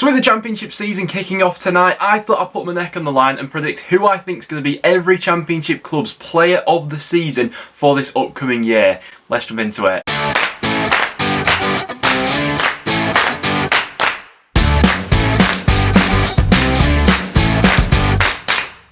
So with the championship season kicking off tonight, I thought I'd put my neck on the line and predict who I think is going to be every championship club's player of the season for this upcoming year. Let's jump into it.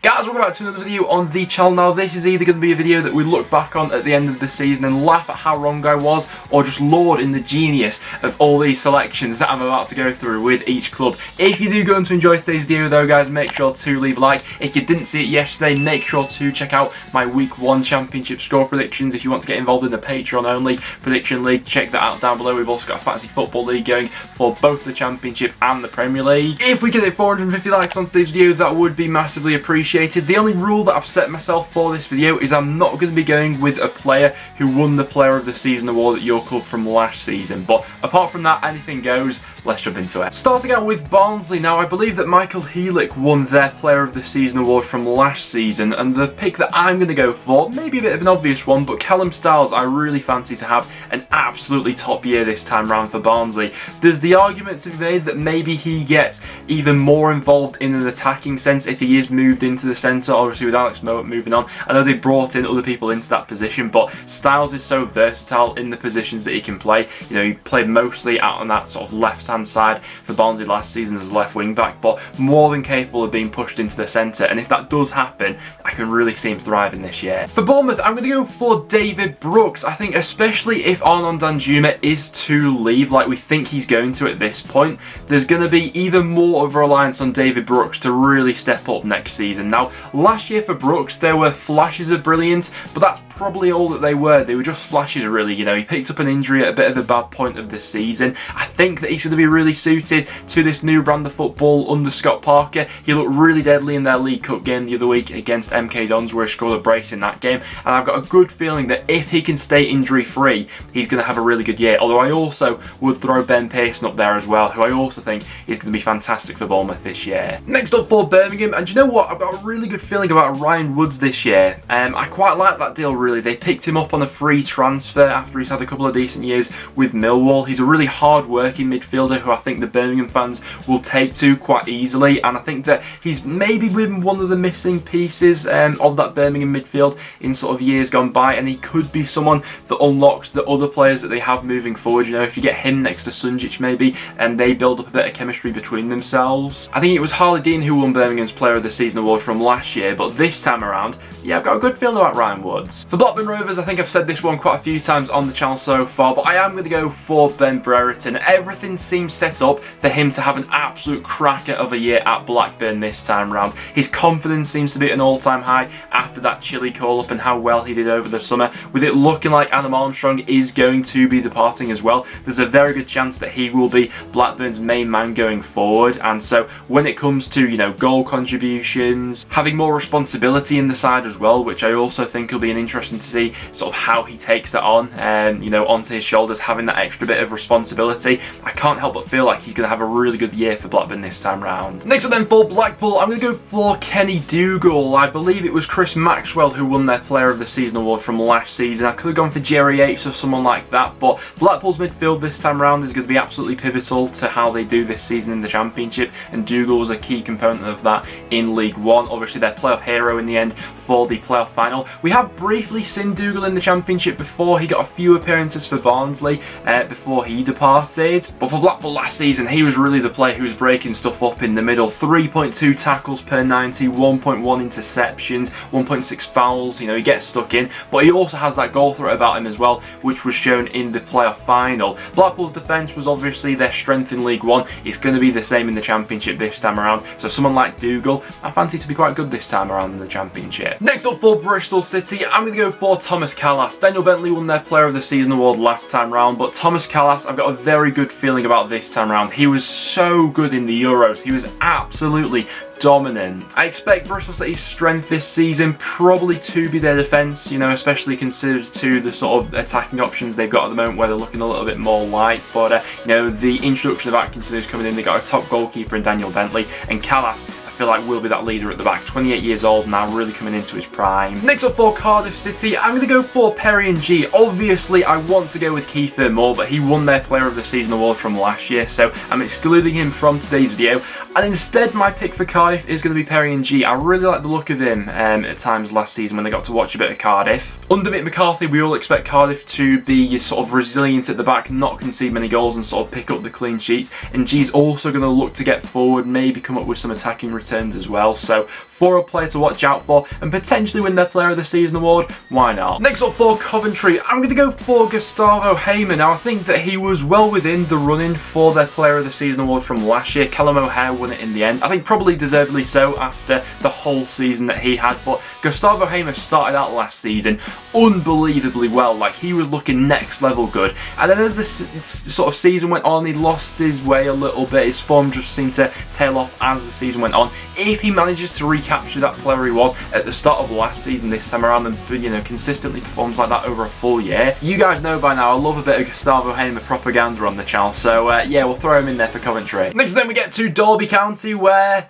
Guys, welcome back to another video on the channel. Now this is either going to be a video that we look back on at the end of the season and laugh at how wrong I was, or just laud in the genius of all these selections that I'm about to go through with each club. If you do go on to enjoy today's video though guys, make sure to leave a like. If you didn't see it yesterday, make sure to check out my week 1 championship score predictions. If you want to get involved in the Patreon only prediction league, check that out down below. We've also got a fantasy football league going for both the championship and the Premier League. If we get it 450 likes on today's video, that would be massively appreciated. The only rule that I've set myself for this video is I'm not going to be going with a player who won the Player of the Season award at your club from last season. But apart from that, anything goes. Let's jump into it. Starting out with Barnsley. Now, I believe that Michael Heelick won their Player of the Season award from last season, and the pick that I'm going to go for, maybe a bit of an obvious one, but Callum Styles, I really fancy to have an absolutely top year this time round for Barnsley. There's the argument to be made that maybe he gets even more involved in an attacking sense if he is moved into the centre, obviously with Alex Mowat moving on. I know they brought in other people into that position, but Styles is so versatile in the positions that he can play. You know, he played mostly out on that sort of left-hand side for Barnsley last season as a left wing back, but more than capable of being pushed into the centre, and if that does happen, I can really see him thriving this year. For Bournemouth, I'm going to go for David Brooks. I think especially if Arnaud Danjuma is to leave, like we think he's going to at this point, there's going to be even more of a reliance on David Brooks to really step up next season. Now, last year for Brooks, there were flashes of brilliance, but that's probably all that they were. They were just flashes, really. You know, he picked up an injury at a bit of a bad point of the season. I think that he's going to be really suited to this new brand of football under Scott Parker. He looked really deadly in their League Cup game the other week against MK Dons, where he scored a brace in that game, and I've got a good feeling that if he can stay injury free, he's going to have a really good year. Although I also would throw Ben Pearson up there as well, who I also think is going to be fantastic for Bournemouth this year. Next up for Birmingham, and you know what, I've got a really good feeling about Ryan Woods this year. I quite like that deal, really. They picked him up on a free transfer after he's had a couple of decent years with Millwall. He's a really hard-working midfielder who I think the Birmingham fans will take to quite easily, and I think that he's maybe been one of the missing pieces of that Birmingham midfield in sort of years gone by, and he could be someone that unlocks the other players that they have moving forward. You know, if you get him next to Sunjic maybe, and they build up a bit of chemistry between themselves. I think it was Harley Dean who won Birmingham's Player of the Season award from last year, but this time around, yeah, I've got a good feeling about Ryan Woods. For Blackburn Rovers, I think I've said this one quite a few times on the channel so far, but I am going to go for Ben Brereton. Everything seems set up for him to have an absolute cracker of a year at Blackburn this time round. His confidence seems to be at an all-time high after that Chile call-up and how well he did over the summer. With it looking like Adam Armstrong is going to be departing as well, there's a very good chance that he will be Blackburn's main man going forward, and so when it comes to, you know, goal contributions, having more responsibility in the side as well, which I also think will be an interesting to see sort of how he takes that on, you know, onto his shoulders, having that extra bit of responsibility. I can't help but feel like he's going to have a really good year for Blackburn this time round. Next up then for Blackpool, I'm going to go for Kenny Dougal. I believe it was Chris Maxwell who won their Player of the Season award from last season. I could have gone for Jerry Yates or someone like that, but Blackpool's midfield this time round is going to be absolutely pivotal to how they do this season in the Championship, and Dougal was a key component of that in League One. Obviously their playoff hero in the end for the playoff final. We have briefly seen Dougal in the Championship before. He got a few appearances for Barnsley before he departed, but for Blackpool last season he was really the player who was breaking stuff up in the middle. 3.2 tackles per 90, 1.1 interceptions, 1.6 fouls. You know, he gets stuck in, but he also has that goal threat about him as well, which was shown in the playoff final. Blackpool's defence was obviously their strength in League One. It's going to be the same in the Championship this time around, so someone like Dougal I fancy to be quite good this time around in the Championship. Next up for Bristol City, I'm going to go for Thomas Callas. Daniel Bentley won their Player of the Season award last time round, but Thomas Callas, I've got a very good feeling about this time round. He was so good in the Euros. He was absolutely dominant. I expect Bristol City's strength this season probably to be their defence, you know, especially considered to the sort of attacking options they've got at the moment where they're looking a little bit more light. But, you know, the introduction of Atkinson who's coming in, they got a top goalkeeper in Daniel Bentley, and Callas, I feel like will be that leader at the back. 28 years old now, really coming into his prime. Next up for Cardiff City, I'm going to go for Perry and G. Obviously, I want to go with Kiefer Moore, but he won their Player of the Season award from last year, so I'm excluding him from today's video. And instead, my pick for Cardiff is going to be Perry and G. I really like the look of him at times last season when they got to watch a bit of Cardiff. Under Mick McCarthy, we all expect Cardiff to be sort of resilient at the back, not concede many goals and sort of pick up the clean sheets. And G's also going to look to get forward, maybe come up with some attacking returns as well. So for a player to watch out for and potentially win their Player of the Season award, why not? Next up for Coventry, I'm going to go for Gustavo Heyman. Now I think that he was well within the running for their Player of the Season award from last year. Callum O'Hare won it in the end. I think probably deservedly so after the whole season that he had, but Gustavo Heyman started out last season unbelievably well. Like, he was looking next level good, and then as this sort of season went on, he lost his way a little bit. His form just seemed to tail off as the season went on. If he manages to recapture that player he was at the start of last season this time around and, you know, consistently performs like that over a full year, you guys know by now I love a bit of Gustavo Heyman propaganda on the channel, so yeah, we'll throw him in there for Coventry. Next then we get to Derby County, where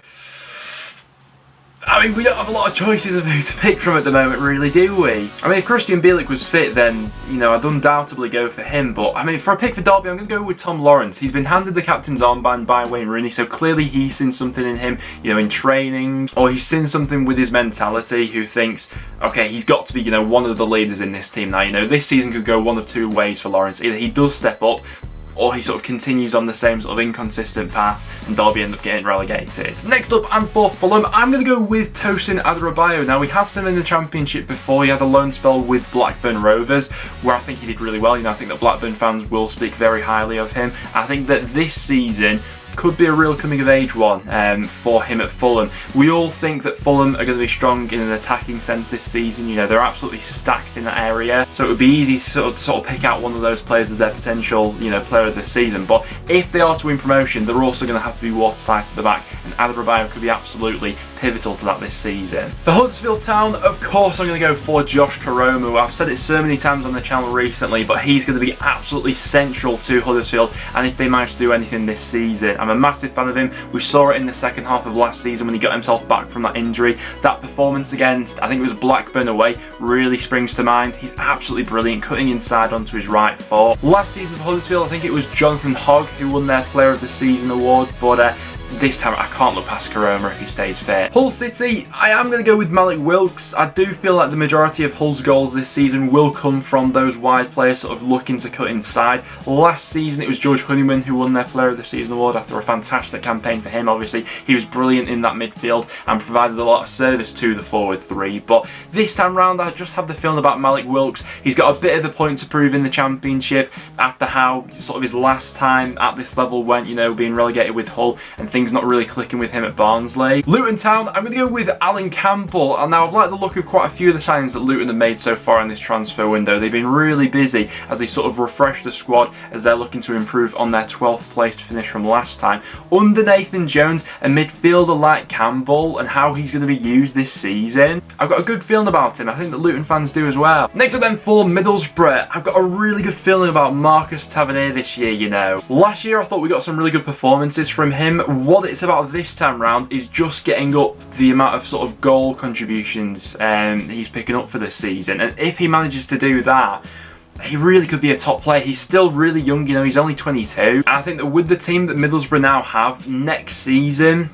I mean, we don't have a lot of choices of who to pick from at the moment, really, do we? I mean, if Christian Bielik was fit, then, you know, I'd undoubtedly go for him. But, I mean, for a pick for Derby, I'm going to go with Tom Lawrence. He's been handed the captain's armband by Wayne Rooney, so clearly he's seen something in him, you know, in training, or he's seen something with his mentality, who thinks, okay, he's got to be, you know, one of the leaders in this team now. You know, this season could go one of two ways for Lawrence. Either he does step up, or he sort of continues on the same sort of inconsistent path and Derby end up getting relegated. Next up, and for Fulham, I'm going to go with Tosin Adarabioyo. Now, we have seen him in the Championship before. He had a loan spell with Blackburn Rovers, where I think he did really well. You know, I think that Blackburn fans will speak very highly of him. I think that this season could be a real coming of age one for him at Fulham. We all think that Fulham are going to be strong in an attacking sense this season. You know, they're absolutely stacked in that area, so it would be easy to sort of pick out one of those players as their potential, you know, player of the season. But if they are to win promotion, they're also going to have to be watertight at the back, and Adarabioyo could be absolutely pivotal to that this season. For Huddersfield Town, of course, I'm going to go for Josh Koromu. I've said it so many times on the channel recently, but he's going to be absolutely central to Huddersfield, and if they manage to do anything this season, I'm a massive fan of him. We saw it in the second half of last season when he got himself back from that injury. That performance against, I think it was Blackburn away, really springs to mind. He's absolutely brilliant, cutting inside onto his right foot. Last season for Huddersfield, I think it was Jonathan Hogg who won their Player of the Season award, but this time I can't look past Koroma if he stays fit. Hull City, I am going to go with Malik Wilks. I do feel like the majority of Hull's goals this season will come from those wide players sort of looking to cut inside. Last season it was George Honeyman who won their Player of the Season award after a fantastic campaign for him. Obviously he was brilliant in that midfield and provided a lot of service to the forward three, but this time round I just have the feeling about Malik Wilks. He's got a bit of a point to prove in the Championship after how sort of his last time at this level went, you know, being relegated with Hull and things not really clicking with him at Barnsley. Luton Town, I'm going to go with Alan Campbell. And now I've liked the look of quite a few of the signings that Luton have made so far in this transfer window. They've been really busy as they sort of refresh the squad as they're looking to improve on their 12th placed finish from last time. Under Nathan Jones, a midfielder like Campbell and how he's going to be used this season, I've got a good feeling about him. I think that Luton fans do as well. Next up then for Middlesbrough, I've got a really good feeling about Marcus Tavernier this year, you know. Last year I thought we got some really good performances from him. What it's about this time round is just getting up the amount of sort of goal contributions he's picking up for this season, and if he manages to do that, he really could be a top player. He's still really young, you know, he's only 22. And I think that with the team that Middlesbrough now have next season,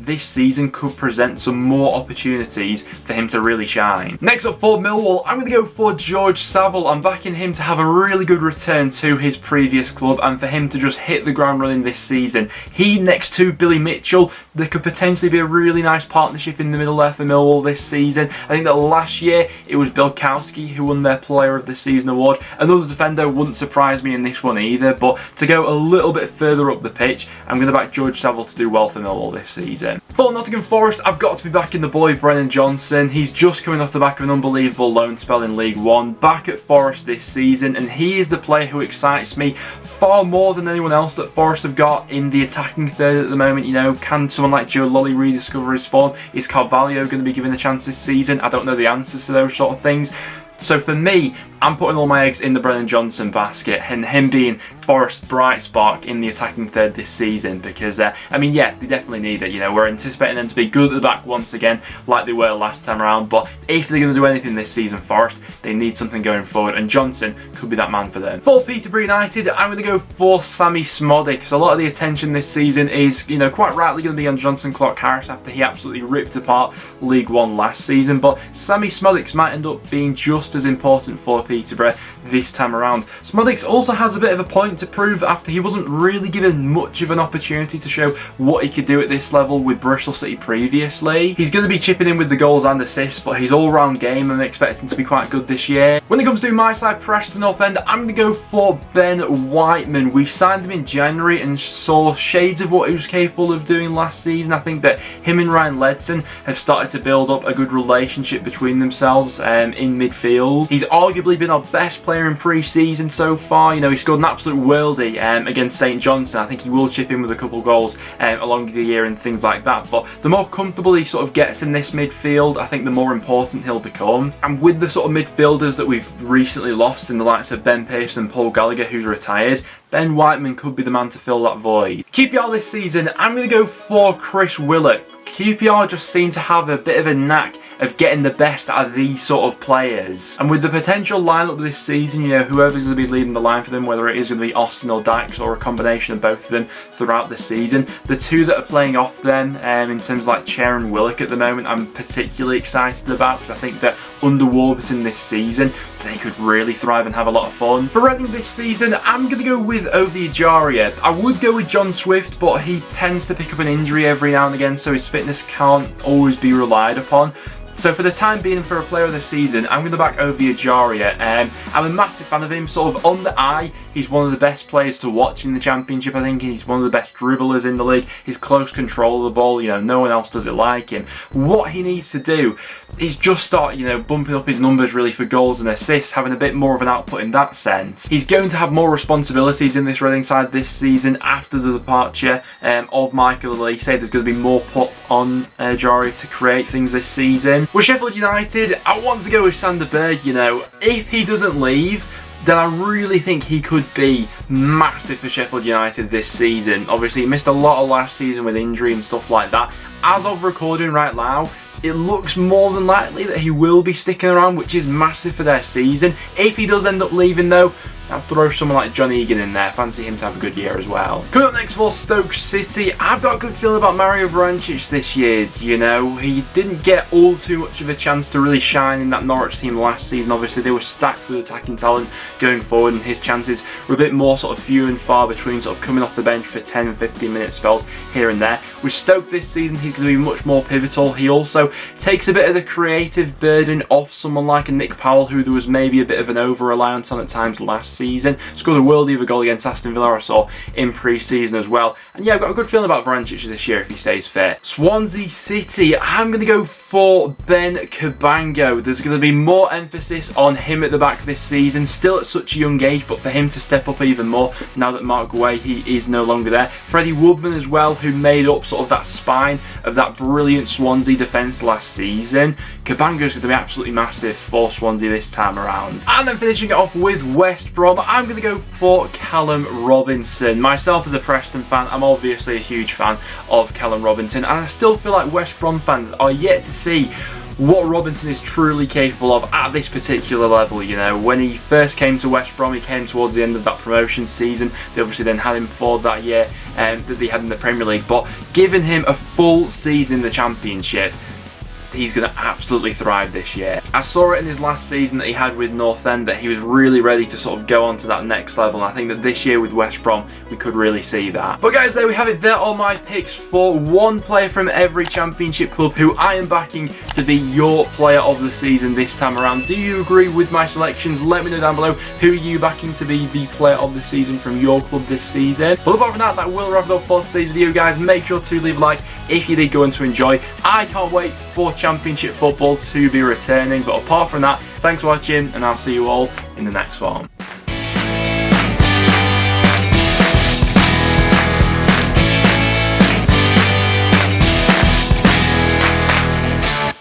this season could present some more opportunities for him to really shine. Next up for Millwall, I'm going to go for George Saville. I'm backing him to have a really good return to his previous club and for him to just hit the ground running this season. He next to Billy Mitchell, there could potentially be a really nice partnership in the middle there for Millwall this season. I think that last year it was Bilkowski who won their Player of the Season award. Another defender wouldn't surprise me in this one either, but to go a little bit further up the pitch, I'm going to back George Saville to do well for Millwall this season. For Nottingham Forest, I've got to be backing the boy Brennan Johnson. He's just coming off the back of an unbelievable loan spell in League One, back at Forest this season, and he is the player who excites me far more than anyone else that Forest have got in the attacking third at the moment. You know, can someone like Joe Lolly rediscover his form? Is Carvalho going to be given a chance this season? I don't know the answers to those sort of things. So for me, I'm putting all my eggs in the Brennan Johnson basket, and him being Forest's bright spark in the attacking third this season, because, I mean, yeah, they definitely need it. You know, we're anticipating them to be good at the back once again, like they were last time around, but if they're going to do anything this season, Forest, they need something going forward, and Johnson could be that man for them. For Peterborough United, I'm going to go for Sammy Smodic. So a lot of the attention this season is, you know, quite rightly going to be on Johnson Clark-Harris after he absolutely ripped apart League One last season, but Sammy Smodic might end up being just as important for Peterborough this time around. Smodic also has a bit of a point to prove after he wasn't really given much of an opportunity to show what he could do at this level with Bristol City previously. He's going to be chipping in with the goals and assists, but his all-round game I'm expecting to be quite good this year. When it comes to my side, Preston North End, I'm going to go for Ben Whiteman. We signed him in January and saw shades of what he was capable of doing last season. I think that him and Ryan Ledson have started to build up a good relationship between themselves in midfield. He's arguably been our best player in pre-season so far. You know, he scored an absolute worldie against St Johnstone. I think he will chip in with a couple of goals along the year and things like that, but the more comfortable he sort of gets in this midfield, I think the more important he'll become. And with the sort of midfielders that we've recently lost in the likes of Ben Pearson and Paul Gallagher, who's retired, Ben Whiteman could be the man to fill that void. QPR this season, I'm going to go for Chris Willock. QPR just seem to have a bit of a knack of getting the best out of these sort of players. And with the potential lineup this season, you know, whoever's going to be leading the line for them, whether it is going to be Austin or Dykes or a combination of both of them throughout the season, the two that are playing off them in terms of like Chair and Willock at the moment, I'm particularly excited about, because I think that under Warburton this season, they could really thrive and have a lot of fun. For Reading this season, I'm going to go with Ovie Ejaria. I would go with John Swift, but he tends to pick up an injury every now and again, so his fitness can't always be relied upon. So for the time being, for a player of the season, I'm going to back Ovie Ejaria. I'm a massive fan of him. Sort of on the eye, he's one of the best players to watch in the Championship. I think he's one of the best dribblers in the league. His close control of the ball, you know, no one else does it like him. What he needs to do is just start, you know, bumping up his numbers really for goals and assists, having a bit more of an output in that sense. He's going to have more responsibilities in this Reading side this season after the departure of Michael Elise. There's going to be more put on Ejaria to create things this season. With Sheffield United, I want to go with Sander Berg. You know, if he doesn't leave, then I really think he could be massive for Sheffield United this season. Obviously, he missed a lot of last season with injury and stuff like that. As of recording right now, it looks more than likely that he will be sticking around, which is massive for their season. If he does end up leaving though, I'll throw someone like John Egan in there. Fancy him to have a good year as well. Coming up next for Stoke City, I've got a good feeling about Mario Vrancic this year. You know, he didn't get all too much of a chance to really shine in that Norwich team last season. Obviously, they were stacked with attacking talent going forward, and his chances were a bit more sort of few and far between, sort of coming off the bench for 10 15 minute spells here and there. With Stoke this season, he's going to be much more pivotal. He also takes a bit of the creative burden off someone like a Nick Powell, who there was maybe a bit of an over-reliance on at times last season. Scored a worldie of a goal against Aston Villa, I saw in pre-season as well. And yeah, I've got a good feeling about Vrancic this year if he stays fit. Swansea City, I'm going to go for Ben Cabango. There's going to be more emphasis on him at the back this season, still at such a young age, but for him to step up even more now that Mark Guay, he is no longer there. Freddie Woodman as well, who made up sort of that spine of that brilliant Swansea defence last season. Cabango's going to be absolutely massive for Swansea this time around. And then finishing it off with West Brom, I'm going to go for Callum Robinson. Myself as a Preston fan, I'm obviously a huge fan of Callum Robinson, and I still feel like West Brom fans are yet to see what Robinson is truly capable of at this particular level. You know, when he first came to West Brom, he came towards the end of that promotion season. They obviously then had him for that year that they had in the Premier League, but giving him a full season in the Championship, he's going to absolutely thrive this year. I saw it in his last season that he had with North End that he was really ready to sort of go on to that next level, and I think that this year with West Brom we could really see that. But guys, there we have it. There are my picks for one player from every Championship club who I am backing to be your player of the season this time around. Do you agree with my selections? Let me know down below. Who are you backing to be the player of the season from your club this season? But apart from that, that will wrap it up for today's video, guys. Make sure to leave a like if you did go on to enjoy. I can't wait for Championship football to be returning, but apart from that, thanks for watching, and I'll see you all in the next one.